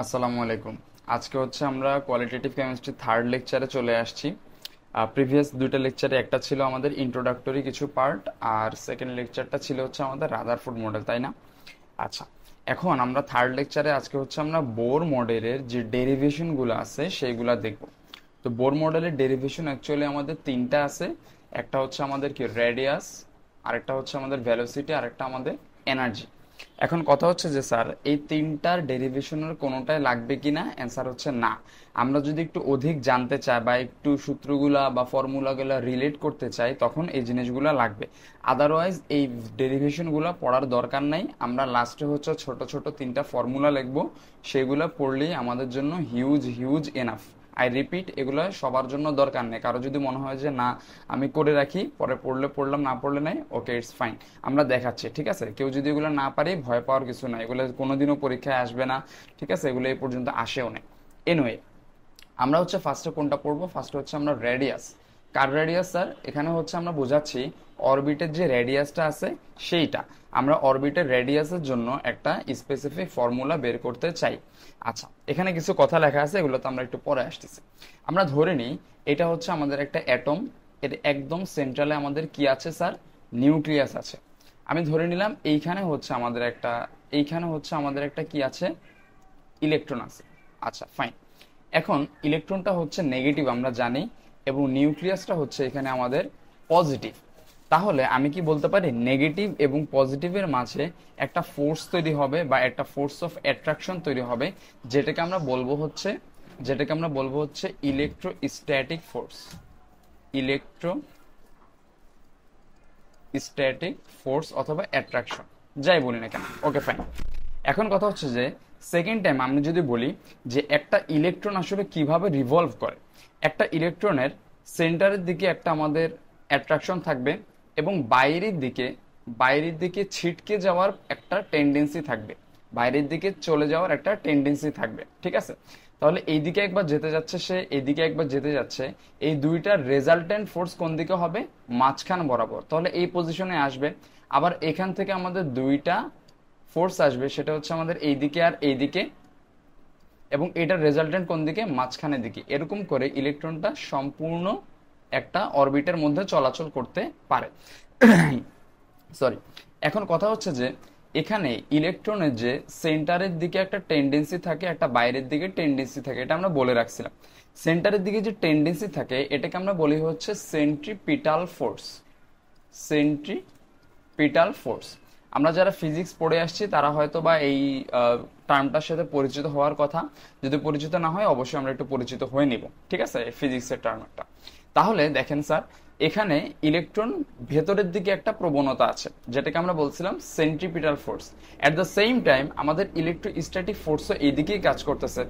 আসসালামু আলাইকুম। আজকে হচ্ছে আমরা কোয়ালিটেটিভ কেমিস্ট্রি থার্ড লেকচারে চলে আসছি। প্রিভিয়াস দুইটা লেকচারে একটা ছিল আমাদের ইন্ট্রোডাক্টরি কিছু পার্ট, আর সেকেন্ড লেকচারটা ছিল হচ্ছে আমাদের রাদারফোর্ড মডেল, তাই না? আচ্ছা, এখন আমরা থার্ড লেকচারে আজকে হচ্ছে আমরা বোর মডেলের যে ডেরিভেশনগুলো আছে সেইগুলা দেখব। তো বোর মডেলের ডেরিভেশন অ্যাকচুয়ালি আমাদের তিনটা আছে। একটা হচ্ছে আমাদের কি রেডিয়াস, আরেকটা হচ্ছে আমাদের ভেলোসিটি, আরেকটা আমাদের এনার্জি। এখন কথা হচ্ছে যে স্যার এই তিনটার ডেরিভেশনের কোনোটাই লাগবে কিনা, অ্যান্সার হচ্ছে না। আমরা যদি একটু অধিক জানতে চাই বা একটু সূত্রগুলা বা ফর্মুলাগুলা রিলেট করতে চাই তখন এই জিনিসগুলো লাগবে। আদারওয়াইজ এই ডেরিভেশনগুলো পড়ার দরকার নাই। আমরা লাস্টে হচ্ছে ছোট ছোট তিনটা ফর্মুলা লিখবো, সেগুলো পড়লেই আমাদের জন্য huge huge enough. I repeat, এগুলো সবার জন্য দরকার নেই। কারো যদি মনে হয় যে না আমি করে রাখি, পরে পড়লে পড়লাম, না পড়লে নাই, ওকে ইটস ফাইন, আমরা দেখাচ্ছি, ঠিক আছে? কেউ যদি এগুলো না পারে ভয় পাওয়ার কিছু নাই, এগুলো কোনোদিনও পরীক্ষায় আসবে না, ঠিক আছে? এগুলো এই পর্যন্ত আসেও না। এনওয়ে, আমরা হচ্ছে ফার্স্টে কোনটা পড়বো? ফার্স্টে হচ্ছে আমরা রেডিয়াস। কার রেডিয়াস স্যার? এখানে হচ্ছে আমরা বোঝাচ্ছি অরবিটের যে রেডিয়াসটা আছে সেইটা। আমরা অরবিটের রেডিয়াসের জন্য একটা স্পেসিফিক ফর্মুলা বের করতে চাই। আচ্ছা, এখানে কিছু কথা লেখা আছে, এগুলো তো আমরা একটু পরে আসতেছি। আমরা ধরে নিই এটা হচ্ছে আমাদের একটা অ্যাটম, এর একদম সেন্ট্রালে আমাদের কি আছে স্যার? নিউক্লিয়াস আছে। আমি ধরে নিলাম এইখানে হচ্ছে আমাদের একটা কি আছে? ইলেকট্রন আছে। আচ্ছা ফাইন। এখন ইলেকট্রনটা হচ্ছে নেগেটিভ আমরা জানি, এবং নিউক্লিয়াসটা হচ্ছে এখানে আমাদের পজিটিভ। তাহলে আমি কি বলতে পারি নেগেটিভ এবং পজিটিভের মাঝে একটা ফোর্স তৈরি হবে বা একটা ফোর্স অফ অ্যাট্রাকশন তৈরি হবে, যেটাকে আমরা বলবো হচ্ছে ইলেকট্রোস্ট্যাটিক ফোর্স। ইলেকট্রোস্ট্যাটিক ফোর্স অথবা অ্যাট্রাকশন, যাই বলি না কেন, ওকে ফাইন। এখন কথা হচ্ছে যে সেকেন্ড টাইম আমি যদি বলি যে একটা ইলেকট্রন আসলে কিভাবে রিভলভ করে। একটা ইলেকট্রনের সেন্টারের দিকে একটা আমাদের অ্যাট্রাকশন থাকবে, এবং বাইরের দিকে ছিটকে যাওয়ার একটা টেন্ডেন্সি থাকবে, বাইরের দিকে চলে যাওয়ার একটা টেন্ডেন্সি থাকবে, ঠিক আছে? তাহলে এইদিকে একবার যেতে যাচ্ছে সে, এইদিকে একবার যেতে যাচ্ছে, এই দুইটার রেজাল্টেন্ট ফোর্স কোন দিকে হবে? মাঝখান বরাবর, তাহলে এই পজিশনে আসবে। আবার এখান থেকে আমাদের দুইটা ফোর্স আসবে, সেটা হচ্ছে আমাদের এইদিকে আর এইদিকে, এবং এটার রেজাল্টেন্ট কোন দিকে? মাঝখানের দিকে। এরকম করে ইলেকট্রনটা সম্পূর্ণ একটা অরবিটের মধ্যে চলাচল করতে পারে। সরি, এখন কথা হচ্ছে যে এখানে ইলেকট্রনের যে সেন্টারের দিকে একটা টেন্ডেন্সি থাকে, একটা বাইরের দিকে টেন্ডেন্সি থাকে, এটা আমরা বলে রাখছিলাম। সেন্টারের দিকে যে টেন্ডেন্সি থাকে এটাকে আমরা বলি হচ্ছে সেন্ট্রিপিটাল ফোর্স। Centripetal force. আমরা যারা ফিজিক্স পড়ে আসছি তারা হয়তো বা এই টার্মটার সাথে পরিচিত হওয়ার কথা। যদি পরিচিত না হয় অবশ্যই আমরা একটু পরিচিত হয়ে নিব, ঠিক আছে, ফিজিক্সের টার্মটা। তাহলে দেখেন স্যার, এখানে ইলেকট্রন ভেতরের দিকে একটা প্রবণতা আছে, যেটাকে আমরা বলছিলাম centripetal force. At the same time আমাদের ইলেকট্রোস্ট্যাটিক ফোর্সও এইদিকেই কাজ করতেছে।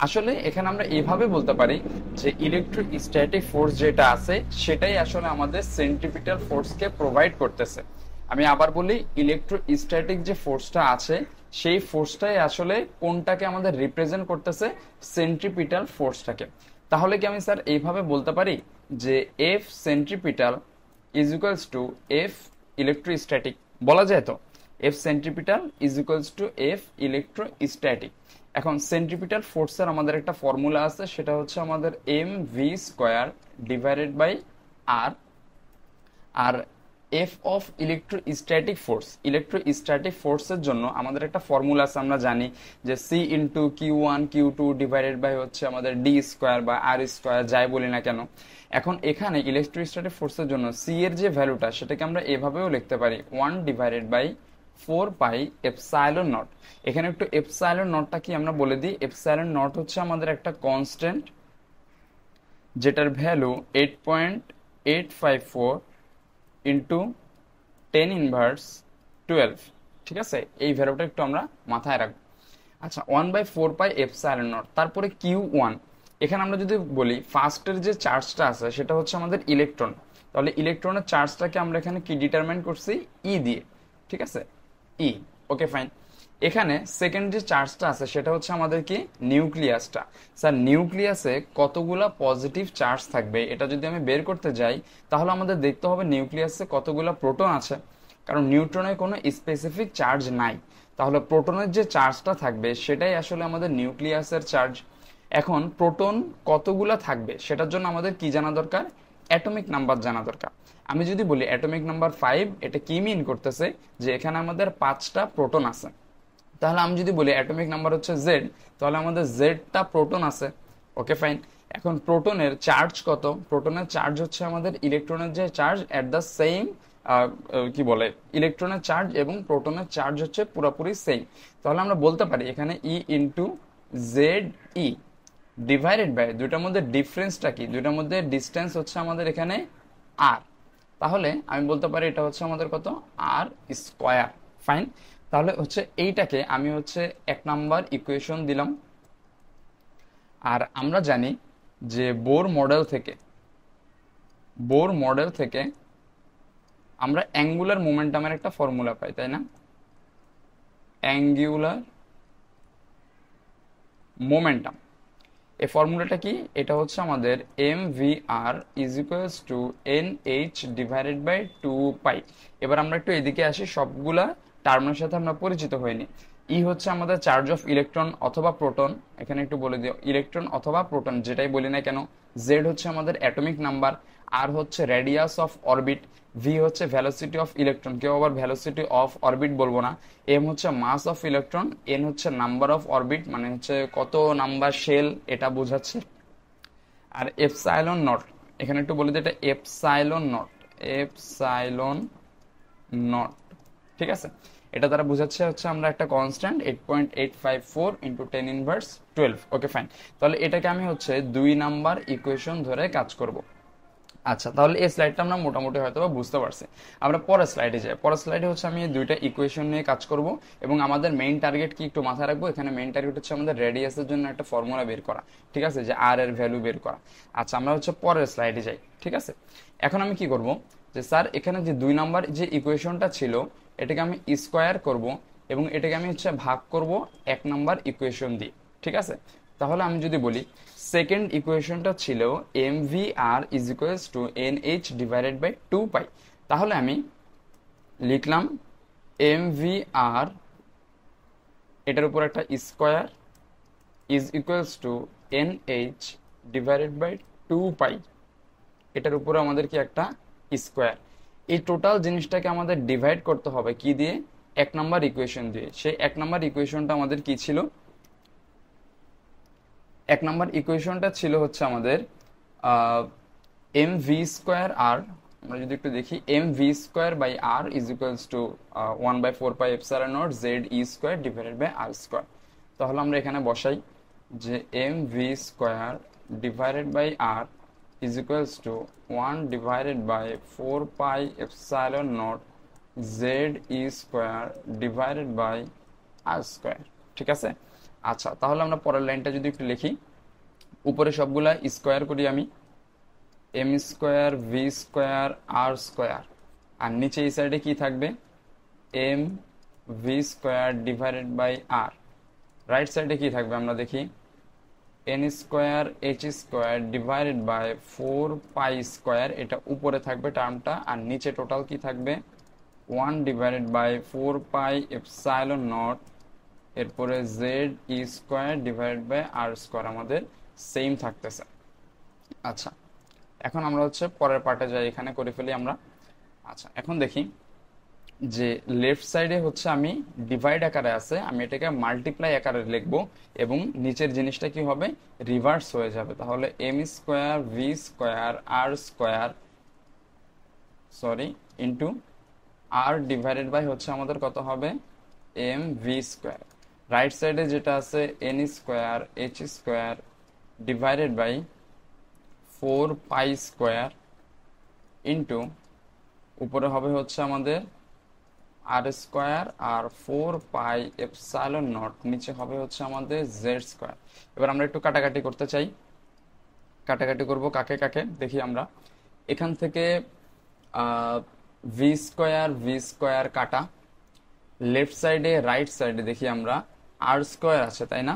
আসলে এখানে আমরা এভাবে বলতে পারি যে ইলেকট্রোস্ট্যাটিক ফোর্স যেটা আছে সেটাই আসলে আমাদের সেন্ট্রিপিটাল ফোর্সকে প্রোভাইড করতেছে। আমি আবার বলি, ইলেকট্রোস্ট্যাটিক যে ফোর্সটা আছে সেই ফোর্সটাই আসলে কোনটাকে আমাদের রিপ্রেজেন্ট করতেছে? সেন্ট্রিপিটাল ফোর্সটাকে। তাহলে কি আমি স্যার এইভাবে বলতে পারি যে F centripetal is equals to F electrostatic? বলা যায় তো, F centripetal is equals to F electrostatic. এখন সেন্ট্রিপিটাল ফোর্সের আমাদের একটা ফর্মুলা আছে, সেটা হচ্ছে আমাদের M V square divided by R. আর এফ অফ ইলেকট্রোস্ট্যাটিক ফোর্সের জন্য আমাদের একটা ফর্মুলা আছে, আমরা জানি যে C into Q1 Q2 divided by হচ্ছে আমাদের ডি স্কোয়ার বা আর স্কোয়ার, যাই বলি না কেন। এখন এখানে ইলেকট্রোস্ট্যাটিক ফোর্সের জন্য সি এর যে ভ্যালুটা সেটাকে আমরা এভাবেও লিখতে পারি 1/4 পাই এপসাইলন নট। এখানে একটু এপসাইলন নটটা কি আমরা বলে দিই। এপসাইলন নট হচ্ছে আমাদের একটা কনস্ট্যান্ট, যেটার ভ্যালু 8.854 ইন্টু 10^12, ঠিক আছে? এই ভ্যালুটা একটু আমরা মাথায় রাখবো। আচ্ছা, 1/4 পাই এপসাইলন নট, তারপরে Q1। এখানে আমরা যদি বলি ফার্স্টের যে চার্জটা আছে সেটা হচ্ছে আমাদের ইলেকট্রন, তাহলে ইলেকট্রনের চার্জটাকে আমরা এখানে কি ডিটারমাইন করছি? ই দিয়ে, ঠিক আছে, ই, ওকে ফাইন। এখানে সেকেন্ড যে চার্জটা আছে সেটা হচ্ছে আমাদের কি? নিউক্লিয়াসটা। স্যার নিউক্লিয়াসে কতগুলা পজিটিভ চার্জ থাকবে এটা যদি আমি বের করতে যাই, তাহলে আমাদের দেখতে হবে নিউক্লিয়াসে কতগুলা প্রোটন আছে। কারণ নিউট্রনের কোনো স্পেসিফিক চার্জ নাই। তাহলে প্রোটনের যে চার্জটা থাকবে সেটাই আসলে আমাদের নিউক্লিয়াসের চার্জ। এখন প্রোটন কতগুলা থাকবে সেটার জন্য আমাদের কি জানা দরকার? অ্যাটমিক নাম্বার জানা দরকার। আমি যদি বলি অ্যাটমিক নাম্বার 5, এটা কি মিন করতেছে? যে এখানে আমাদের 5টা প্রোটন আছে। তাহলে আমি যদি বলি অ্যাটমিক নাম্বার হচ্ছে জেড, তাহলে আমাদের জেডটা প্রোটন আছে। Okay fine. এখন প্রোটনের চার্জ কত? প্রোটনের চার্জ হচ্ছে আমাদের ইলেকট্রনের যে চার্জ অ্যাট দ্য সেম, কি বলে, ইলেকট্রনের চার্জ এবং প্রোটনের চার্জ হচ্ছে পুরোপুরি সেম। তাহলে আমরা বলতে পারি এখানে E into Z E divided by, দুইটার মধ্যে ডিফারেন্সটা কি? দুইটার মধ্যে ডিস্টেন্স হচ্ছে আমাদের এখানে আর। তাহলে আমি বলতে পারি এটা হচ্ছে আমাদের কত? আর স্কোয়ার। ফাইন। তাহলে হচ্ছে এইটাকে আমি হচ্ছে 1 নাম্বার ইকুয়েশন দিলাম। আর আমরা জানি যে বোর মডেল থেকে আমরা অ্যাঙ্গুলার মোমেন্টামের একটা ফর্মুলা পাই, তাই না? অ্যাঙ্গুলার মোমেন্টাম, এই ফর্মুলাটা কি? এটা হচ্ছে আমাদের M V R is equals to N H divided by 2 pi. এবার আমরা একটু এদিকে আসি, সবগুলা টার্মের সাথে আমরা পরিচিত হইনি। ই হচ্ছে আমাদের চার্জ অফ ইলেকট্রন অথবা প্রোটন, এখানে একটু বলে দিও ইলেকট্রন অথবা প্রোটন যেটাই বলি না কেন। জেড হচ্ছে আমাদের অ্যাটমিক নাম্বার, আর হচ্ছে রেডিয়াস অফ অরবিট, ভি হচ্ছে ভ্যালোসিটি অফ ইলেকট্রন, কেউ আবার ভ্যালোসিটি অফ অরবিট বলবো না, এম হচ্ছে মাস অফ ইলেকট্রন, এন হচ্ছে নাম্বার অফ অরবিট মানে হচ্ছে কত নাম্বার শেল এটা বোঝাচ্ছে, আর এপসাইলন নট, এখানে একটু বলে দিই এটা এপসাইলন নট, এপসাইলন নট, ঠিক আছে? এটা দ্বারা বোঝাচ্ছে হচ্ছে আমরা একটা কনস্ট্যান্ট 8.854 ইন্টু 10^12। Okay fine. তাহলে এটাকে আমি হচ্ছে 2 নাম্বার ইকুয়েশন ধরে কাজ করব। আচ্ছা, তাহলে এই স্লাইডটা আমরা মোটামুটি হয়তো বুঝতে পারছি। আমরা পরের স্লাইডে যাই। পরের স্লাইডে হচ্ছে আমি দুইটা ইকুয়েশন নিয়ে কাজ করব এবং আমাদের মেইন টার্গেট কি একটু মাথায় রাখবো। এখানে মেইন টার্গেট হচ্ছে আমাদের রেডিয়াসের জন্য একটা ফর্মুলা বের করা, ঠিক আছে, যে আর এর ভ্যালু বের করা। আচ্ছা, আমরা হচ্ছে পরের স্লাইডে যাই, ঠিক আছে? এখন আমি কি করব, যে স্যার এখানে যে 2 নাম্বার যে ইকুয়েশনটা ছিল এটাকে আমি স্কোয়ার করব এবং এটাকে আমি হচ্ছে ভাগ করব 1 নাম্বার ইকুয়েশন দিয়ে, ঠিক আছে? তাহলে আমি যদি বলি সেকেন্ড ইকুয়েশনটা ছিল M V R is equals to N H divided by 2 pi. তাহলে আমি লিখলাম এম ভি আর, এটার উপর একটা square, is equals to N H divided by 2 pi, এটার উপরে আমাদের কি একটা স্কোয়ার। এই টোটাল জিনিসটাকে আমাদের ডিভাইড করতে হবে কি দিয়ে? 1 নাম্বার ইকুয়েশন দিয়ে। সেই 1 নাম্বার ইকুয়েশনটা আমাদের কি ছিল? 1 নাম্বার ইকুয়েশনটা ছিল হচ্ছে আমাদের এম ভি স্কোয়ার আর, আমরা যদি একটু দেখি M V square by R is equals to 1/4 pi epsilon naught Z E square divided by R square. তাহলে আমরা এখানে বসাই যে M V square divided by R is equals to 1/4 pi epsilon naught Z E square divided by R square, ঠিক আছে? আচ্ছা, তাহলে আমরা পরের লাইনটা যদি একটু লিখি, উপরে সবগুলা স্কোয়ার করি আমি, M square V square R square, আর নিচে এই সাইডে কি থাকবে? M V square divided by R. Right সাইডে কি থাকবে আমরা দেখি, N square H square divided by 4 pi square, এটা উপরে থাকবে টার্মটা, আর নিচে টোটাল কি থাকবে? 1/4 পাই এপসাইলন নট, এরপরে Z E square divided by R square আমাদের সেম থাকতেছে। আচ্ছা, এখন আমরা হচ্ছে পরের পার্টে যাই, এখানে করে ফেলি আমরা। আচ্ছা, এখন দেখি যে লেফট সাইডে হচ্ছে আমি ডিভাইড আকারে আছে, আমি এটাকে মাল্টিপ্লাই আকারে লিখবো এবং নিচের জিনিসটা কি হবে? রিভার্স হয়ে যাবে। তাহলে M square V square R square, sorry, into R divided by হচ্ছে আমাদের কত হবে? M V square. রাইট সাইডে যেটা আছে N square H square divided by 4 pi square into উপরে হবে হচ্ছে আমাদের আর স্কোয়ার আর 4 পাই এপসাইলন নট, নিচে হবে হচ্ছে আমাদের জেড স্কোয়ার। এবার আমরা একটু কাটাকাটি করতে চাই, কাটাকাটি করব কাকে কাকে দেখি আমরা। এখান থেকে ভি স্কোয়ার কাটা, লেফট সাইডে রাইট সাইডে দেখি আমরা আর স্কোয়ার আছে, তাই না?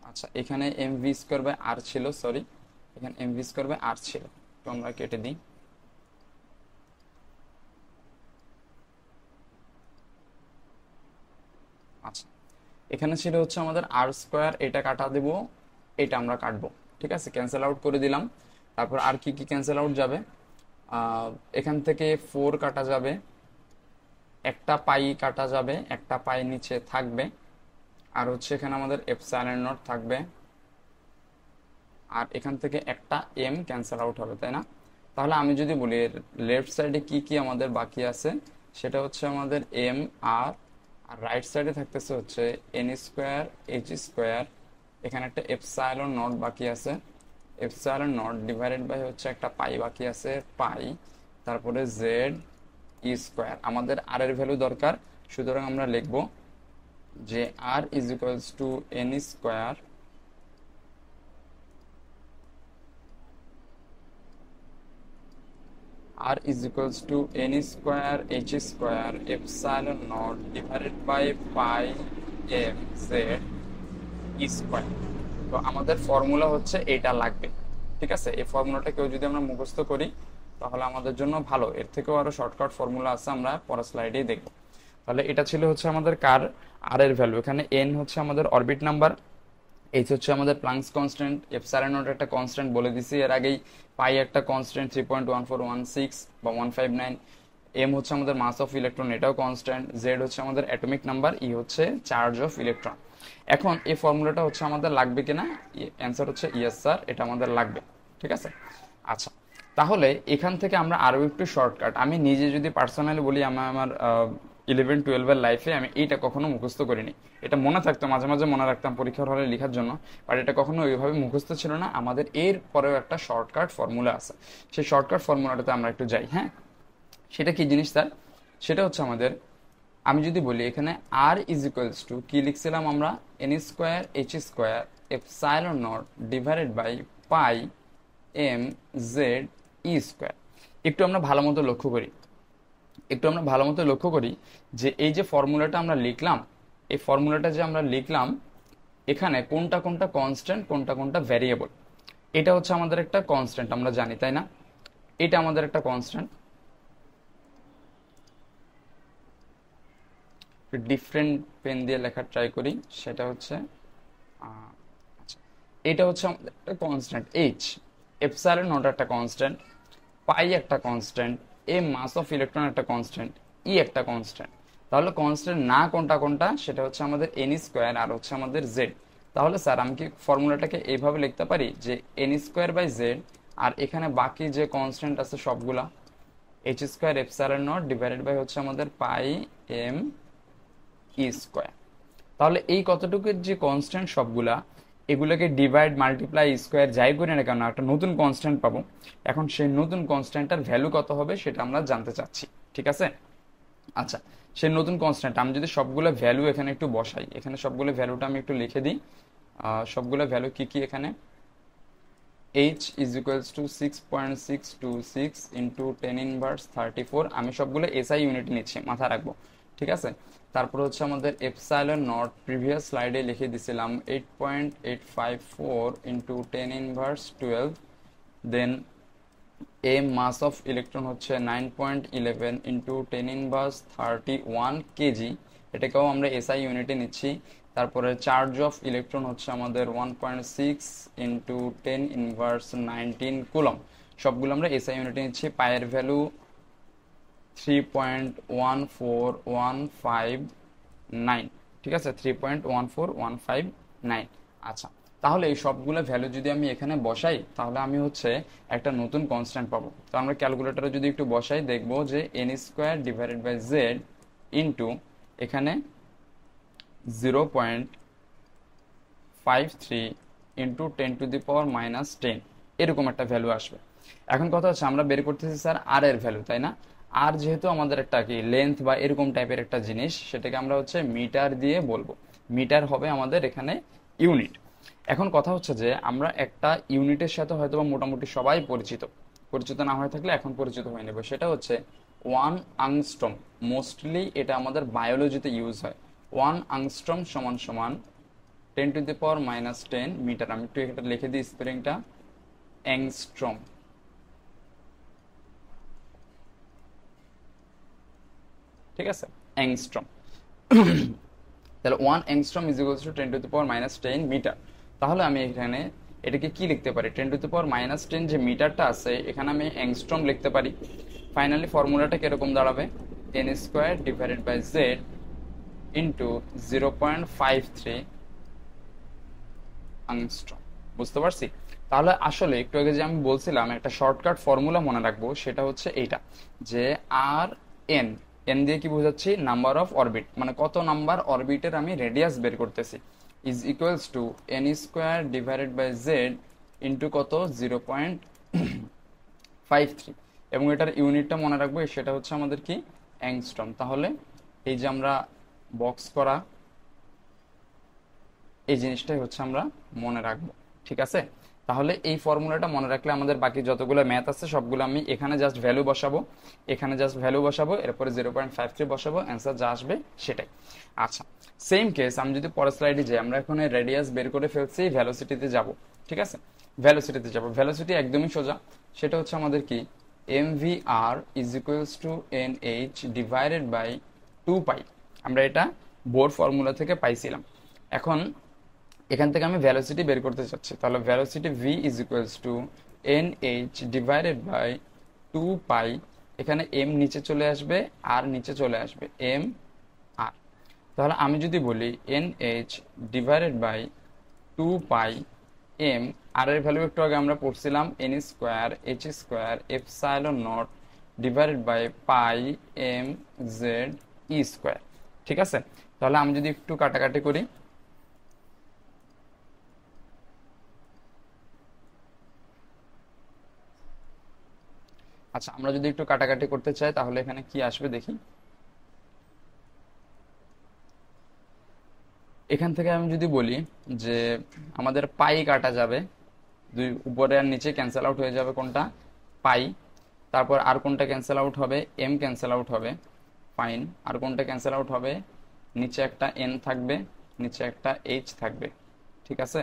আচ্ছা, এখানে এম ভি স্কোয়ার বাই আর ছিল, সরি, এখানে এম ভি স্কোয়ার বাই আর ছিল, তো আমরা কেটে দিই। এখানে ছিল হচ্ছে আমাদের আর স্কোয়ার, এটা কাটা দেব, এটা আমরা কাটবো। ঠিক আছে, ক্যান্সেল আউট করে দিলাম। তারপর আর কি কি ক্যান্সেল আউট যাবে, আহ, এখান থেকে 4 কাটা যাবে, একটা পাই কাটা যাবে, একটা পাই নিচে থাকবে, আর হচ্ছে এখানে আমাদের এপসাইলন নট থাকবে, আর এখান থেকে একটা এম ক্যান্সেল আউট হবে, তাই না? তাহলে আমি যদি বলি লেফট সাইডে কি কি আমাদের বাকি আছে, সেটা হচ্ছে আমাদের এম আর, আর রাইট সাইডে থাকতেছে হচ্ছে এন স্কোয়ার এইচ স্কোয়ার, এখানে একটা এপসাইলন নট বাকি আছে, এপসাইলন নট ডিভাইডেড বাই হচ্ছে একটা পাই বাকি আছে, পাই, তারপরে জেড ই স্কোয়ার। আমাদের আর এর ভ্যালু দরকার, সুতরাং আমরা লিখব যে R is equals to N square r is equals to n square h square epsilon naught divided by pi m z e square। তো আমাদের ফর্মুলা হচ্ছে এটা লাগবে। ঠিক আছে, এই ফর্মুলাটা কেউ যদি আমরা মুখস্থ করি তাহলে আমাদের জন্য ভালো, এর থেকেও আরো শর্টকাট ফর্মুলা আছে, আমরা পরের স্লাইডেই দেখব। তাহলে এটা ছিল হচ্ছে আমাদের কার আর এর ভ্যালু, এখানে এন হচ্ছে আমাদের অরবিট নাম্বার, এইচ হচ্ছে আমাদের প্লাঙ্কস কনস্ট্যান্ট, এপসাইলন নট একটা কনস্ট্যান্ট বলে দিছি এর আগেই, পাই একটা কনস্ট্যান্ট 3.1416 বা 159, এম হচ্ছে আমাদের মাস অফ ইলেকট্রন, এটাও কনস্ট্যান্ট, জেড হচ্ছে আমাদের অ্যাটমিক নাম্বার, ই হচ্ছে চার্জ অফ ইলেকট্রন। এখন এই ফর্মুলাটা হচ্ছে আমাদের লাগবে কিনা, অ্যান্সার হচ্ছে ইয়েস স্যার, এটা আমাদের লাগবে। ঠিক আছে, আচ্ছা, তাহলে এখান থেকে আমরা আরো একটু শর্টকাট, আমি নিজে যদি পার্সোনালি বলি, আমার 11-12 লাইফে আমি এইটা কখনো মুখস্থ করিনি। এটা মনে থাকতো, মাঝে মাঝে মনে রাখতাম পরীক্ষার হলে লেখার জন্য, বাট এটা কখনো ওইভাবে মুখস্থ ছিল না। আমাদের এর পরেও একটা শর্টকাট ফর্মুলা আছে, সেই শর্টকাট ফর্মুলাটাতে আমরা একটু যাই। হ্যাঁ, সেটা কি জিনিস স্যার? সেটা হচ্ছে আমাদের, আমি যদি বলি এখানে আর ইজ ইকুয়ালস টু কি লিখছিলাম আমরা, N square H square epsilon naught divided by pi M Z E square. একটু আমরা ভালো মতো লক্ষ্য করি, একটু আমরা ভালো মতো লক্ষ্য করি যে এই যে ফর্মুলাটা আমরা লিখলাম, এই ফর্মুলাটা যে আমরা লিখলাম, এখানে কোনটা কোনটা কনস্ট্যান্ট কোনটা কোনটা ভ্যারিয়েবল। এটা হচ্ছে আমাদের একটা কনস্ট্যান্ট, আমরা জানি তাই না, এটা আমাদের একটা কনস্ট্যান্ট। ডিফারেন্ট পেন দিয়ে লেখার ট্রাই করি, সেটা হচ্ছে আচ্ছা, এটা হচ্ছে আমাদের একটা কনস্ট্যান্ট এইচ, এপসাইলন নট একটা কনস্ট্যান্ট, পাই একটা constant, a mass of electron একটা কনস্ট্যান্ট, ই একটা কনস্ট্যান্ট। তাহলে কনস্ট্যান্ট না কোনটা কোনটা, সেটা হচ্ছে আমাদের এন স্কোয়ার আর হচ্ছে আমাদের জেড। তাহলে স্যার আমি কি ফর্মুলাটাকে এইভাবে লিখতে পারি যে এন স্কোয়ার বাই জেড, আর এখানে বাকি যে কনস্ট্যান্ট আছে সবগুলা H square epsilon naught divided by হচ্ছে আমাদের পাই এম ই স্কোয়ার। তাহলে এই কতটুকুর যে কনস্ট্যান্ট সবগুলা, এগুলোকে ডিভাইড মাল্টিপ্লাই স্কোয়ার যাই করি না কেন একটা নতুন কনস্ট্যান্ট পাবো। এখন সেই নতুন কনস্ট্যান্টটার ভ্যালু কত হবে সেটা আমরা জানতে চাচ্ছি। ঠিক আছে, আচ্ছা, সেই নতুন কনস্ট্যান্ট আমি যদি সবগুলো ভ্যালু এখানে একটু বসাই, এখানে সবগুলো ভ্যালুটা আমি একটু লিখে দিই। সবগুলো ভ্যালু কি কি, এখানে h is equals to 6.626 into 10 inverse 34, আমি সবগুলো এসআই ইউনিট নিচ্ছি, মাথা রাখবো। ঠিক আছে, তারপর হচ্ছে আমাদের এপসাইলন নট প্রিভিয়াস স্লাইডে লিখে দিছিলাম 8.854 into 10 inverse 12, then a mass of electron হচ্ছে 9.11 into 10 inverse 31 কেজি, এটাকেও আমরা এসআই ইউনিটে নিচ্ছি। তারপরে চার্জ অফ ইলেকট্রন হচ্ছে আমাদের 1.6 into 10 inverse 19 কুলম, সবগুলো আমরা এসআই ইউনিটে নিচ্ছি। পায়ের ভ্যালু 3.14159, ঠিক আছে, 3.14159। আচ্ছা, তাহলে এই সবগুলো ভ্যালু যদি আমি এখানে বসাই তাহলে আমি হচ্ছে একটা নতুন কনস্ট্যান্ট পাবো। তো আমরা ক্যালকুলেটরে যদি একটু বসাই দেখবো যে N square divided by Z into এখানে 0.53 ইন্টু 10⁻⁻10, এরকম একটা ভ্যালু আসবে। এখন কথা হচ্ছে আমরা বের করতেছি স্যার আর এর ভ্যালু, তাই না? আর যেহেতু আমাদের একটা কি লেন্থ বা এরকম টাইপের একটা জিনিস, সেটাকে আমরা হচ্ছে মিটার দিয়ে বলবো, মিটার হবে আমাদের এখানে ইউনিট। এখন কথা হচ্ছে যে আমরা একটা ইউনিটের সাথে হয়তো বা মোটামুটি সবাই পরিচিত, পরিচিত না হয়ে থাকলে এখন পরিচিত হয়ে নেব, সেটা হচ্ছে 1 আংস্ট্রম। মোস্টলি এটা আমাদের বায়োলজিতে ইউজ হয়। 1 আংস্ট্রম সমান সমান 10⁻⁻10 মিটার। আমি একটু এটা লিখে দিই স্পেলিংটা, অ্যাংস্ট্রম। ঠিক আছে, অ্যাংস্ট্রম। তাহলে 1 angstrom is equals to 10⁻⁻10 metre. তাহলে আমি এখানে এটাকে কি লিখতে পারি, 10⁻⁻10 যে মিটারটা আছে এখানে আমি অ্যাংস্ট্রম লিখতে পারি। ফাইনালি ফর্মুলাটা কিরকম দাঁড়াবে, N square divided by Z into 0.53 angstrom. বুঝতে পারছি? তাহলে আসলে একটু আগে যে আমি বলছিলাম একটা শর্টকাট ফর্মুলা মনে রাখবো, সেটা হচ্ছে এইটা, যে আর এন, এন দিয়ে কি বোঝাচ্ছি, নাম্বার অফ অরবিট, মানে কত নাম্বার অরবিটের আমি রেডিয়াস বের করতেছি, is equals to N square divided by Z into কত 0.53, এবং এটার ইউনিটটা মনে রাখবো, সেটা হচ্ছে আমাদের কি, অ্যাংস্ট্রম। তাহলে এই যে আমরা বক্স করা এই জিনিসটাই হচ্ছে আমরা মনে রাখবো। ঠিক আছে? তাহলে এই ফর্মুলাটা মনে রাখলে আমাদের বাকি যতগুলো ম্যাথ আছে সবগুলো আমি এখানে জাস্ট ভ্যালু বসাবো, এখানে জাস্ট ভ্যালু বসাবো, এরপরে 0.53 বসাবো, অ্যান্সার যা আসবে সেটাই। আচ্ছা, সেম কেস আমি যদি পরের স্লাইডে যাই, আমরা এখন রেডিয়াস বের করে ফেলছি, ভ্যালোসিটিতে যাব। ঠিক আছে, ভ্যালোসিটিতে যাব। ভ্যালোসিটি একদমই সোজা, সেটা হচ্ছে আমাদের কি, mvr is equals to nh divided by 2 pi. আমরা এটা বোর ফর্মুলা থেকে পাইছিলাম। এখন এখান থেকে আমি ভ্যালোসিটি বের করতে চাচ্ছি, তাহলে velocity v is equals to nh divided by 2 pi. এখানে m নিচে চলে আসবে, আর নিচে চলে আসবে m r। তাহলে আমি যদি বলি nh divided by 2 pi m, আর এর ভ্যালু একটু আগে আমরা পড়ছিলাম n square h square epsilon naught divided by pi m z e square. ঠিক আছে? তাহলে আমি যদি একটু কাটাকাটি করি, আচ্ছা আমরা যদি একটু কাটাকাটি করতে চাই তাহলে এখানে কি আসবে দেখি। এখান থেকে আমি যদি বলি যে আমাদের পাই কাটা যাবে, দুই উপরে আর নিচে ক্যান্সেল আউট হয়ে যাবে, কোনটা, পাই। তারপর আর কোনটা ক্যান্সেল আউট হবে, এম ক্যান্সেল আউট হবে, ফাইন। আর কোনটা ক্যান্সেল আউট হবে, নিচে একটা এন থাকবে, নিচে একটা এইচ থাকবে। ঠিক আছে?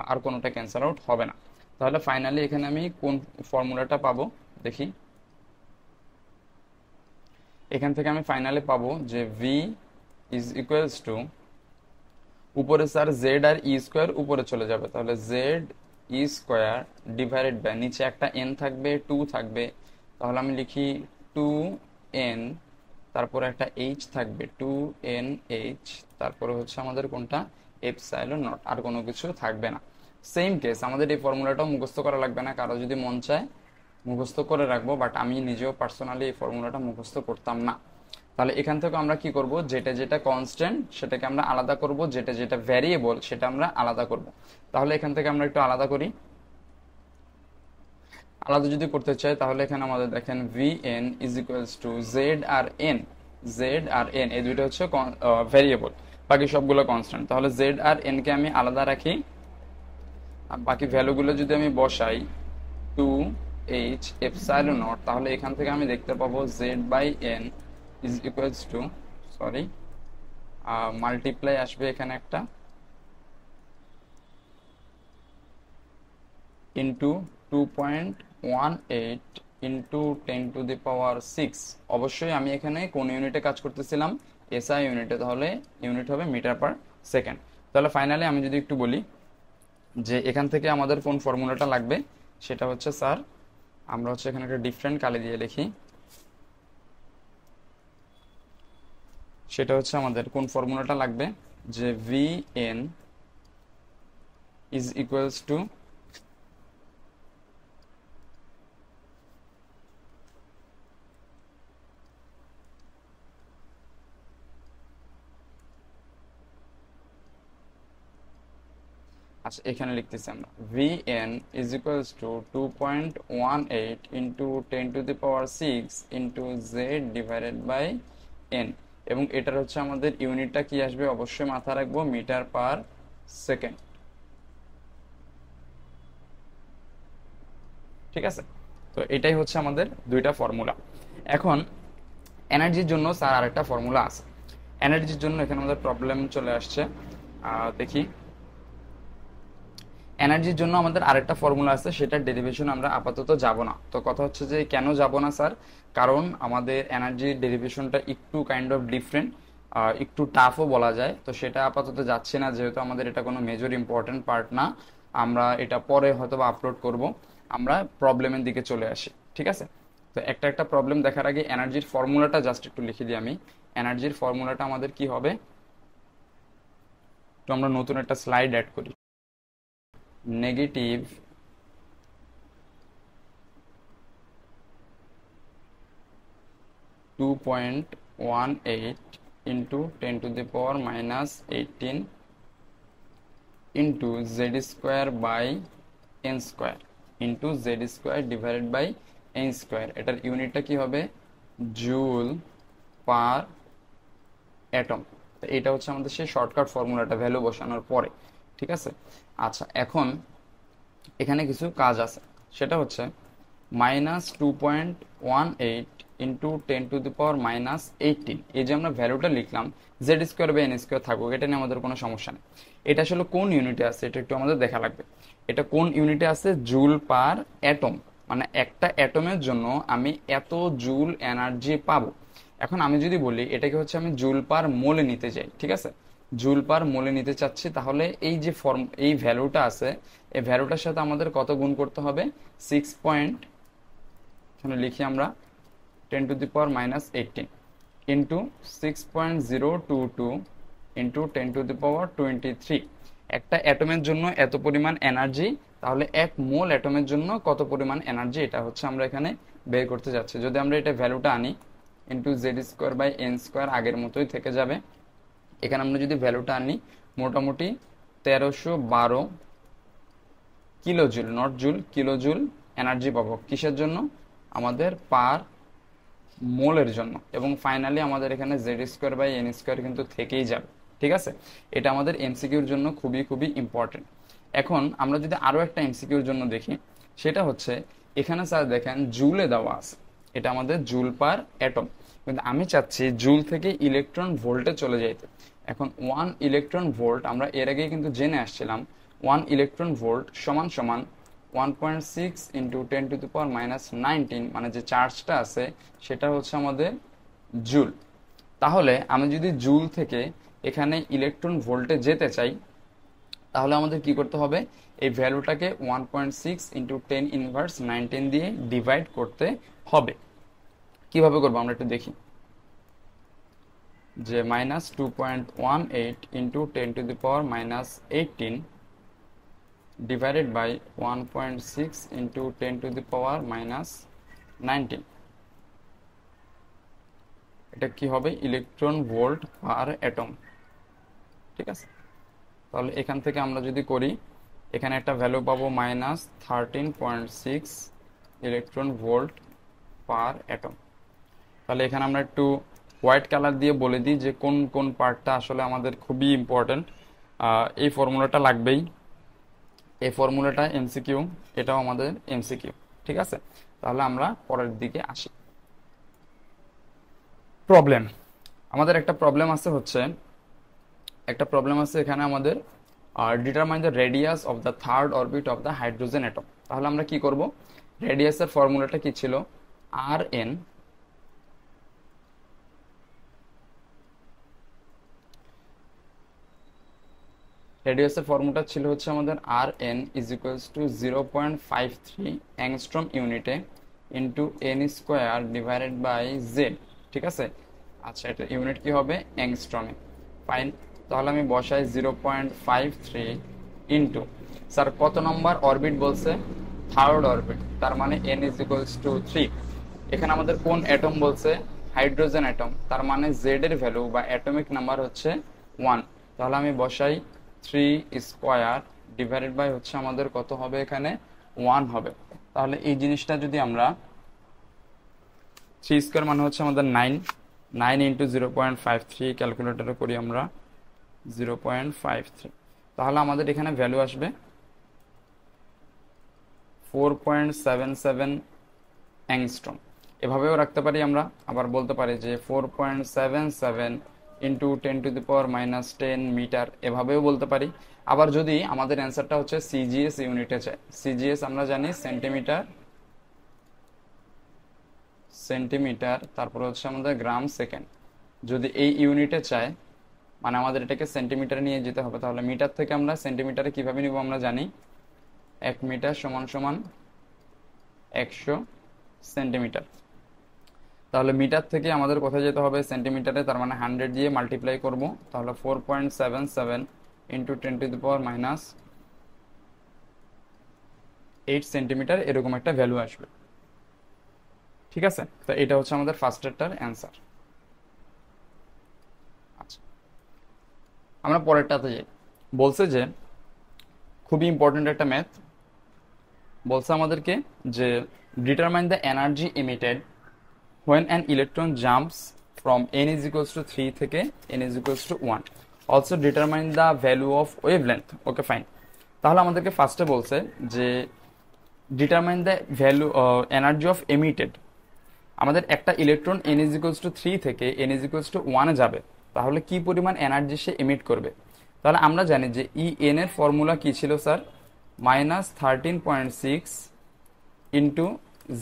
আর কোনোটা ক্যান্সেল আউট হবে না। তাহলে ফাইনালি এখানে আমি কোন ফর্মুলাটা পাবো দেখি। এখান থেকে আমি ফাইনালি পাবো যে ভি ইজ ইকুয়ালস টু, উপরে স্যার জেড আর ই স্কোয়ার উপরে চলে যাবে, তাহলে Z E square divided by, নিচে একটা এন থাকবে, 2 থাকবে, তাহলে আমি লিখি 2n, তারপরে একটা এইচ থাকবে 2nh, তারপরে হচ্ছে আমাদের কোনটা, এপসাইলন নট, আর কোনো কিছু থাকবে না। সেম কেস আমাদের এই ফর্মুলাটাও মুখস্থ করা লাগবে না, কারো যদি মন চায় মুখস্থ করে রাখবো, বাট আমি নিজেও পার্সোনালি এই ফর্মুলাটা মুখস্থ করতাম না। তাহলে এখান থেকে আমরা কি করব, যেটা যেটা কনস্ট্যান্ট সেটাকে আমরা আলাদা করব, যেটা যেটা ভ্যারিয়েবল সেটা আমরা আলাদা করব। তাহলে এখান থেকে আমরা একটু আলাদা করি। আলাদা যদি করতে চাই তাহলে এখানে আমাদের দেখেন vn is equals to Z আর এন, জেড আর এন এই দুইটা হচ্ছে ভ্যারিয়েবল, বাকি সবগুলো কনস্ট্যান্ট। তাহলে জেড আর এন কে আমি আলাদা রাখি, আর বাকি ভ্যালুগুলো যদি আমি বসাই 2h এপসাইলন নট, তাহলে এখান থেকে আমি দেখতে পাবো Z by N is equals to, sorry multiply আসবে এখানে একটা, ইন্টু 2.18 ইন্টু 10⁻⁶। অবশ্যই আমি এখানে কোন ইউনিটে কাজ করতেছিলাম, এসআই ইউনিটে, তাহলে ইউনিট হবে মিটার পার সেকেন্ড। তাহলে ফাইনালি আমি যদি একটু বলি যে এখান থেকে আমাদের কোন ফর্মুলাটা লাগবে, সেটা হচ্ছে স্যার আমরা হচ্ছে এখানে একটা ডিফারেন্ট কালি দিয়ে লিখি, সেটা হচ্ছে আমাদের কোন ফর্মুলাটা লাগবে, যে vn ইজ ইকুয়ালস টু, আচ্ছা এখানে লিখতেছি আমরা vn is equals to 2.18 into 10⁶ into Z divided by N, এবং এটার হচ্ছে আমাদের ইউনিটটা কি আসবে, অবশ্যই মাথা রাখবো, মিটার পার সেকেন্ড। ঠিক আছে? তো এটাই হচ্ছে আমাদের দুইটা ফর্মুলা। এখন এনার্জির জন্য স্যার আরেকটা ফর্মুলা আছে। এনার্জির জন্য এখানে আমাদের প্রবলেম চলে আসছে, দেখি। এনার্জির জন্য আমাদের আরেকটা ফর্মুলা আছে, সেটার ডেরিভেশন আমরা আপাতত যাব না। তো কথা হচ্ছে যে কেন যাব না স্যার, কারণ আমাদের এনার্জির ডেরিভেশনটা একটু কাইন্ড অফ ডিফারেন্ট। একটু টাফও বলা যায়, তো সেটা আপাতত যাচ্ছে না যেহেতু আমাদের এটা কোনো মেজর ইম্পর্টেন্ট পার্ট না। আমরা এটা পরে হয়তো বা আপলোড করব। আমরা প্রবলেমের দিকে চলে আসি, ঠিক আছে? তো একটা একটা প্রবলেম দেখার আগে এনার্জির ফর্মুলাটা জাস্ট একটু লিখে দিই আমি। এনার্জির ফর্মুলাটা আমাদের কি হবে, তো আমরা নতুন একটা স্লাইড অ্যাড করি। Negative 2.18 into 10 to the power minus 18 into z square by n square into z square divided by n square। এটার ইউনিটটা কি হবে, জুল পার অ্যাটম। তো এটা হচ্ছে আমাদের সেই শর্টকাট ফর্মুলাটা ভ্যালু বসানোর পরে, ঠিক আছে? আচ্ছা, এখন এখানে কিছু কাজ আছে, সেটা হচ্ছে -2.18 ইন্টু 10 টু দি পাওয়ার -18। এই যে আমরা ভ্যালুটা লিখলাম, Z square by N square থাকুক, এটা নিয়ে আমাদের কোনো সমস্যা নেই। এটা আসলে কোন ইউনিটে আছে এটা একটু আমাদের দেখা লাগবে। এটা কোন ইউনিটে আছে, জুল পার অ্যাটম, মানে একটা অ্যাটমের জন্য আমি এত জুল এনার্জি পাবো। এখন আমি যদি বলি এটাকে হচ্ছে আমি জুল পার মোলে নিতে চাই, ঠিক আছে? জুল পার মোলে নিতে চাচ্ছি, তাহলে এই যে এই ভ্যালুটা আছে, এই ভ্যালুটার সাথে আমাদের কত গুণ করতে হবে, 6 পয়েন্ট, এখানে লিখি আমরা 10 to the power -18 into 6.022 into 10 to the power 23। একটা অ্যাটমের জন্য এত পরিমাণ এনার্জি, তাহলে এক মোল অ্যাটমের জন্য কত পরিমাণ এনার্জি, এটা হচ্ছে আমরা এখানে বের করতে যাচ্ছি। যদি আমরা এটা ভ্যালুটা আনি, into Z square by N square আগের মতোই থেকে যাবে। এখানে আমরা যদি ভ্যালুটা আনি, মোটামুটি 1312 kilojoule, not joule, kilojoule energy পাবো। কিসের জন্য, আমাদের পার মোলের জন্য। এবং ফাইনালি আমাদের এখানে Z square by N square কিন্তু থেকেই যাবে, ঠিক আছে? এটা আমাদের এমসিকিউর জন্য খুবই খুবই ইম্পর্টেন্ট। এখন আমরা যদি আরো একটা এমসিকিউর জন্য দেখি, সেটা হচ্ছে এখানে স্যার দেখেন জুলে দেওয়া আছে, এটা আমাদের জুল পার অ্যাটম, কিন্তু আমি চাচ্ছি জুল থেকে ইলেকট্রন ভোল্টে চলে যাইতে। এখন 1 ইলেকট্রন ভোল্ট আমরা এর আগেই কিন্তু জেনে আসছিলাম, 1 ইলেকট্রন ভোল্ট সমান সমান 1.6 ইন্টু 10 টু দি পাওয়ার -19, মানে যে চার্জটা আছে সেটা হচ্ছে আমাদের জুল। তাহলে আমি যদি জুল থেকে এখানে ইলেকট্রন ভোল্টে যেতে চাই, তাহলে আমাদের কি করতে হবে, এই ভ্যালুটাকে 1.6 ইন্টু 10 ইনভার্স 19 দিয়ে ডিভাইড করতে হবে। কিভাবে করবো আমরা একটু দেখি, যে -2.18 into 10 to the power -18 divided by 1.6 into 10 to the power -19, এটা কি হবে, ইলেকট্রন ভোল্ট পার অ্যাটম, ঠিক আছে? তাহলে এখান থেকে আমরা যদি করি, এখানে একটা ভ্যালু পাবো -13.6 ইলেকট্রন ভোল্ট পার অ্যাটম। তাহলে এখানে আমরা একটু হোয়াইট কালার দিয়ে বলে দিই যে কোন কোন পার্টটা আসলে আমাদের খুবই ইম্পর্টেন্ট। এই ফর্মুলাটা লাগবেই, এই ফর্মুলাটা এমসিকিউ, এটাও আমাদের এমসিকিউ, ঠিক আছে? তাহলে আমরা পরের দিকে আসি। প্রবলেম, আমাদের একটা প্রবলেম আছে, হচ্ছে একটা প্রবলেম আছে এখানে আমাদের, determine the radius of the third orbit of the hydrogen atom. তাহলে আমরা কি করব, রেডিয়াসের ফর্মুলাটা কি ছিল, আর এন, রেডিয়াসের ফর্মুলা ছিল হচ্ছে আমাদের R N is equals to 0.53 angstrom ইউনিটে into N square divided by Z, ঠিক আছে? আচ্ছা, এটা ইউনিট কি হবে, অ্যাংস্ট্রমে। ফাইন, তাহলে আমি বসাই 0.53 ইন্টু, স্যার কত নম্বর অরবিট বলছে, থার্ড অরবিট, তার মানে এন ইজ ইকুয়ালস টু 3। এখানে আমাদের কোন অ্যাটম বলছে, হাইড্রোজেন অ্যাটম, তার মানে জেড এর ভ্যালু বা অ্যাটমিক নাম্বার হচ্ছে 1। তাহলে আমি বসাই 3 স্কোয়ার ডিভাইডেড বাই হচ্ছে আমাদের কত হবে, এখানে 1 হবে। তাহলে এই জিনিসটা যদি আমরা 3 স্কোয়ার মানে হচ্ছে আমাদের 9 ইন্টু 0.53 ক্যালকুলেটরে করি আমরা 0.53, তাহলে আমাদের এখানে ভ্যালু আসবে 4.77 অ্যাংস্ট্রম। এভাবেও রাখতে পারি আমরা, আবার বলতে পারি যে 4.77 into 10 to the power -10 metre, এভাবেও বলতে পারি। আবার যদি আমাদের অ্যান্সারটা হচ্ছে সিজিএস ইউনিটে চাই, সিজিএস আমরা জানি সেন্টিমিটার, তারপর হচ্ছে আমাদের গ্রাম সেকেন্ড। যদি এই ইউনিটে চায়, মানে আমাদের এটাকে সেন্টিমিটারে নিয়ে যেতে হবে, তাহলে মিটার থেকে আমরা সেন্টিমিটারে কিভাবে নিব আমরা জানি, 1 মিটার সমান সমান 100 সেন্টিমিটার। তাহলে মিটার থেকে আমাদের কোথায় যেতে হবে, সেন্টিমিটারে, তার মানে 100 দিয়ে মাল্টিপ্লাই করব, তাহলে 4.77 ইন্টু 10⁻⁸ এরকম একটা ভ্যালু আসবে। ঠিক আছে, তো এটা হচ্ছে আমাদের ফার্স্টেরটার অ্যান্সার। আচ্ছা, আমরা পরেরটাতে যাই। বলছে যে খুবই ইম্পর্টেন্ট একটা ম্যাথ, বলছে আমাদেরকে যে determine the energy emitted when an electron jumps from n is equals to 3 থেকে n is equals to 1, also determine the value of wavelength. Okay fine. তাহলে আমাদেরকে ফার্স্টে বলছে যে determine the value energy of emitted. আমাদের একটা electron n is equals to 3 থেকে n is equals to 1 এ যাবে, তাহলে কি পরিমাণ এনার্জি সে এমিট করবে। তাহলে আমরা জানি যে ই এন এর ফর্মুলা কি ছিল sir, -13.6 into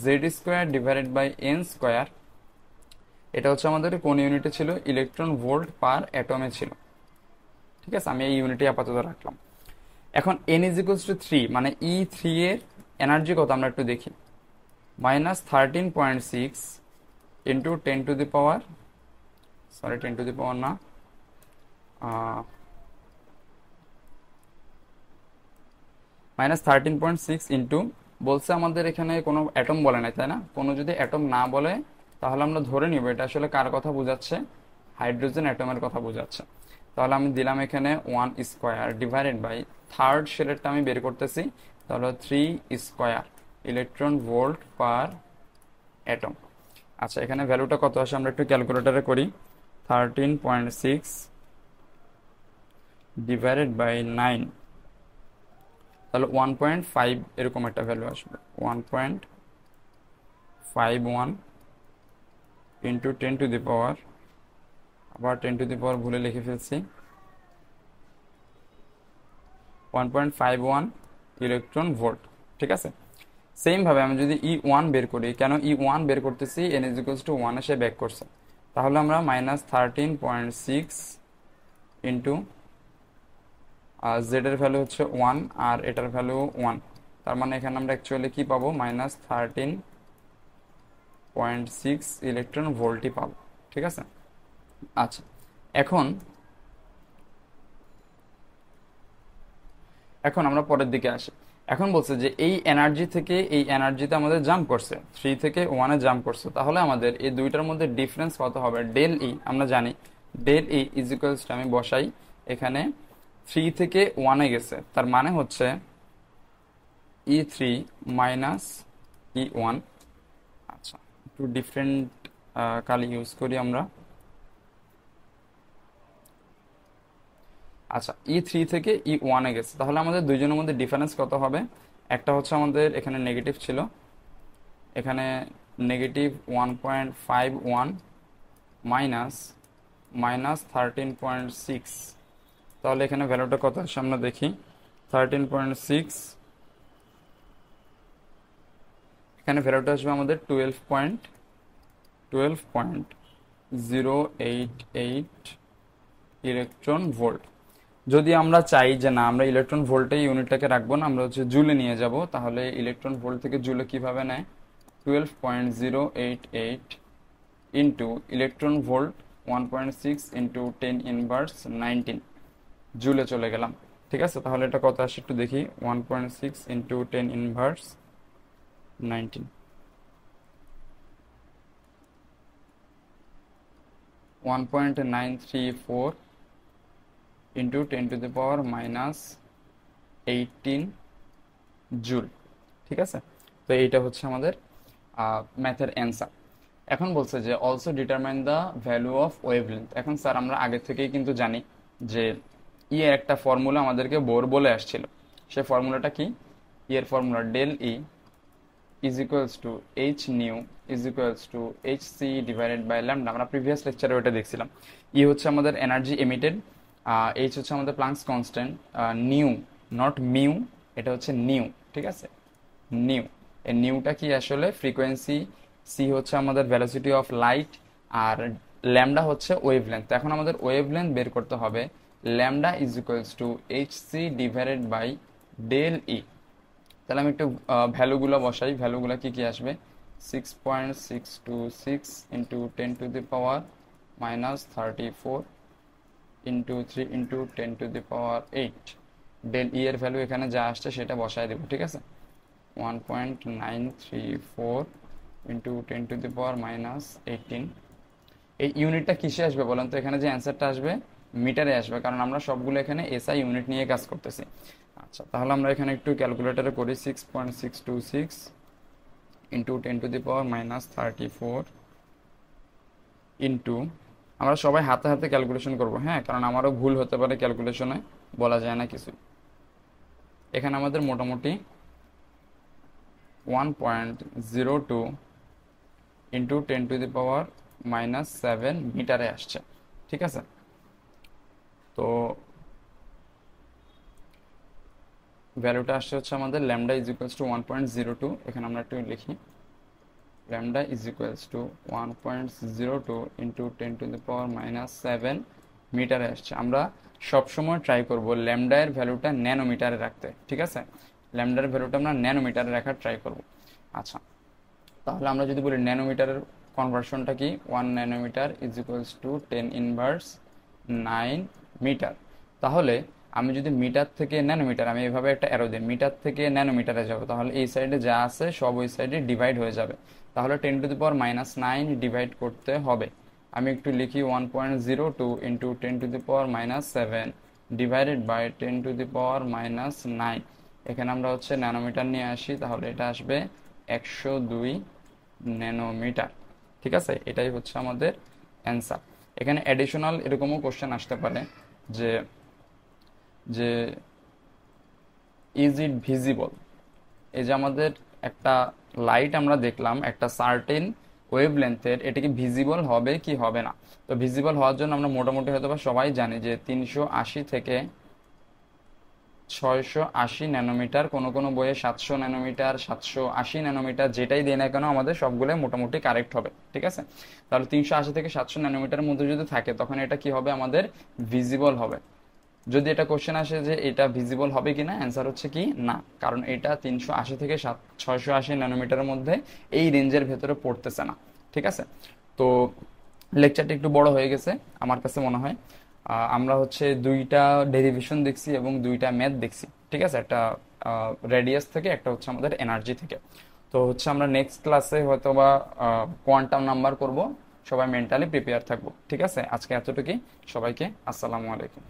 Z square divided by N square. এটা হচ্ছে আমাদের কোন ইউনিটে ছিল, ইলেকট্রন ভোল্ট পার অ্যাটমে ছিল। ঠিক আছে, আমি এই ইউনিটে আপাতত রাখলাম। এখন এন ইজ ইকুয়ালস টু 3, মানে E3 এর এনার্জি কত আমরা একটু দেখি, -13.6 ইন্টু 10⁻, সরি 10⁻, না, -13.6 ইন্টু, বলছে আমাদের এখানে কোনো অ্যাটম বলে নাই তাই না, কোনো যদি অ্যাটম না বলে তাহলে আমরা ধরে নিব এটা আসলে কার কথা বোঝাচ্ছে, হাইড্রোজেন অ্যাটমের কথা বোঝাচ্ছে। তাহলে আমি দিলাম এখানে 1 স্কোয়ার ডিভাইডেড বাই থার্ড শেলেরটা আমি বের করতেছি, তাহলে 3 স্কোয়ার ইলেকট্রন ভোল্ট পার অ্যাটম। আচ্ছা, এখানে ভ্যালুটা কত আসে আমরা একটু ক্যালকুলেটরে করি, 13.6 ডিভাইডেড বাই 9, তাহলে 1.5 এরকম একটা ভ্যালু আসবে, 1.51 ইন্টু 10⁻, আবার 10⁻ ভুলে লিখে ফেলছি, 1.51 ইলেকট্রন ভোল্ট। ঠিক আছে, সেম ভাবে আমি যদি E1 বের করি, কেন E1 বের করতেছি, n ইজ ইকুয়ালস টু 1 এসে ব্যাক করছে, তাহলে আমরা -13.6 ইন্টু জেড এর ভ্যালু হচ্ছে 1 আর এটার ভ্যালু 1, তার মানে এখানে আমরা অ্যাকচুয়ালি কি পাবো, -13.6 ইলেকট্রন ভোল্টই পাবো। ঠিক আছে, আচ্ছা, এখন এখন আমরা পরের দিকে আসি। এখন বলছে যে এই এনার্জি থেকে এই এনার্জিতে আমাদের জাম্প করছে, 3 থেকে 1 এ জাম্প করছে, তাহলে আমাদের এই দুইটার মধ্যে ডিফারেন্স কত হবে, ডেল ই। আমরা জানি del E is equals to, আমি বসাই এখানে 3 থেকে 1 এ গেছে, তার মানে হচ্ছে E3 মাইনাস E1। আচ্ছা, একটু ডিফারেন্ট কালি ইউজ করি আমরা। আচ্ছা, E3 থেকে E1 এ গেছে, তাহলে আমাদের দুইজনের মধ্যে ডিফারেন্স কত হবে, একটা হচ্ছে আমাদের এখানে নেগেটিভ ছিল, এখানে -1.51 মাইনাস -13.6, তাহলে এখানে ভ্যালুটা কত আসে আমরা দেখি, 13.6, এখানে ভ্যালুটা আসবে আমাদের 12.088 ইলেকট্রন ভোল্ট। যদি আমরা চাই যে না আমরা ইলেকট্রন ভোল্টে ইউনিটটাকে রাখবো না, আমরা হচ্ছে জুলে নিয়ে যাব, তাহলে ইলেকট্রন ভোল্ট থেকে জুলে কিভাবে নেয়, 12.088 ইন্টু ইলেকট্রন ভোল্ট 1.6 ইন্টু 10⁻19 জুলে চলে গেলাম। ঠিক আছে, তাহলে এটা কত আসে একটু দেখি, 1.6 ইন্টু 10⁻19, 1.934 ইন্টু 10⁻18 জুল। ঠিক আছে, তো এইটা হচ্ছে আমাদের ম্যাথের অ্যান্সার। এখন বলছে যে also determine the value of wavelength. এখন স্যার আমরা আগে থেকেই কিন্তু জানি যে ই এর একটা ফর্মুলা আমাদেরকে বোর বলে আসছিল, সে ফর্মুলাটা কি, ই এর formula del E is equals to H nu is equals to H C divided by lambda. আমরা প্রিভিয়াস লেকচারে ওটা দেখছিলাম। ই হচ্ছে আমাদের এনার্জি এমিটেড, এইচ হচ্ছে আমাদের planks constant, new not mu, এটা হচ্ছে নিউ। ঠিক আছে, নিউ, এই নিউটা কি আসলে ফ্রিকোয়েন্সি, সি হচ্ছে আমাদের ভেলোসিটি অফ লাইট, আর ল্যামডা হচ্ছে ওয়েভলেন্থ। এখন আমাদের ওয়েভলেন্থ বের করতে হবে। Lambda is equals to HC divided by del E. তাহলে আমি একটু ভ্যালুগুলো বসাই। ভ্যালুগুলো কি কি আসবে? 6.626 ইন্টু 10⁻⁻34 ইন্টু 3 ইন্টু 10⁸। ডেল ই এর ভ্যালু এখানে যা আসছে সেটা বসাই দেবো, ঠিক আছে? 1.934 ইন্টু 10⁻⁻18। এই ইউনিটটা কিসে আসবে বলেন তো? এখানে যে অ্যান্সারটা আসবে মিটারে আসবে, কারণ আমরা সবগুলো এখানে এসআই ইউনিট নিয়ে কাজ করতেছি। আচ্ছা, তাহলে আমরা এখানে একটু ক্যালকুলেটরে করি। 6.626 ইন্টু 10⁻⁻34 ইন্টু, আমরা সবাই হাতে হাতে ক্যালকুলেশন করব, হ্যাঁ, কারণ আমারও ভুল হতে পারে ক্যালকুলেশনে, বলা যায় না কিছু। এখানে আমাদের মোটামুটি 1.02 ইন্টু 10⁻⁻7 মিটারে আসছে, ঠিক আছে? তো ভ্যালুটা আসছে হচ্ছে আমাদের ল্যামডা ইজ ইকুয়ালস টু 1.02। এখানে আমরা একটু লিখি, lambda is equals two 1.02 into 10⁻⁻7 মিটারে আসছে। আমরা সবসময় ট্রাই করব ল্যামডা এর ভ্যালুটা ন্যানোমিটারে রাখতে, ঠিক আছে? ল্যামডার ভ্যালুটা আমরা ন্যানোমিটারে রাখার ট্রাই করব। আচ্ছা, তাহলে আমরা যদি বলি ন্যানোমিটারের কনভার্সনটা কি, 1 nanometre is equals to 10⁻9 metre. তাহলে আমি যদি মিটার থেকে ন্যানোমিটার, আমি এভাবে একটা অ্যারো দিই, মিটার থেকে ন্যানোমিটারে যাব, তাহলে এই সাইডে যা আছে সব ওই সাইডে ডিভাইড হয়ে যাবে। তাহলে 10⁻�9 ডিভাইড করতে হবে। আমি একটু লিখি 1.02 ইন্টু 10⁻⁻7 ডিভাইডেড বাই 10⁻⁻9। এখানে আমরা হচ্ছে ন্যানোমিটার নিয়ে আসি, তাহলে এটা আসবে 102 ন্যানোমিটার, ঠিক আছে? এটাই হচ্ছে আমাদের অ্যান্সার। এখানে অ্যাডিশনাল এরকমও কোশ্চেন আসতে পারে যে যে ইজ ইট ভিজিবল। এই যে আমাদের একটা লাইট আমরা দেখলাম একটা সার্টেন ওয়েভলেন্থের, এটা কি ভিজিবল হবে কি হবে না? তো ভিজিবল হওয়ার জন্য আমরা মোটামুটি হয়তো বা সবাই জানি যে 380 থেকে 680 ন্যানোমিটার, কোনো কোনো বইয়ে 700 ন্যানোমিটার, 780 ন্যানোমিটার, যেটাই দিয়ে না কেন আমাদের সবগুলো মোটামুটি কারেক্ট হবে, ঠিক আছে? তাহলে 380 থেকে 700 ন্যানোমিটারের মধ্যে যদি থাকে তখন এটা কি হবে? আমাদের ভিজিবল হবে। যদি এটা কোশ্চেন আসে যে এটা ভিজিবল হবে কিনা, অ্যান্সার হচ্ছে কি না, কারণ এটা 380 থেকে 680 ন্যানোমিটারের মধ্যে এই রেঞ্জের ভেতরে পড়তেছে না, ঠিক আছে? তো লেকচারটা একটু বড় হয়ে গেছে আমার কাছে মনে হয়। আমরা হচ্ছে দুইটা ডেরিভেশন দেখছি এবং দুইটা ম্যাথ দেখছি, ঠিক আছে? একটা রেডিয়াস থেকে, একটা হচ্ছে আমাদের এনার্জি থেকে। তো হচ্ছে আমরা নেক্সট ক্লাসে হয়তো বা কোয়ান্টাম নাম্বার করব। সবাই মেন্টালি প্রিপেয়ার থাকবো, ঠিক আছে? আজকে এতটুকুই। সবাইকে আসসালামু আলাইকুম।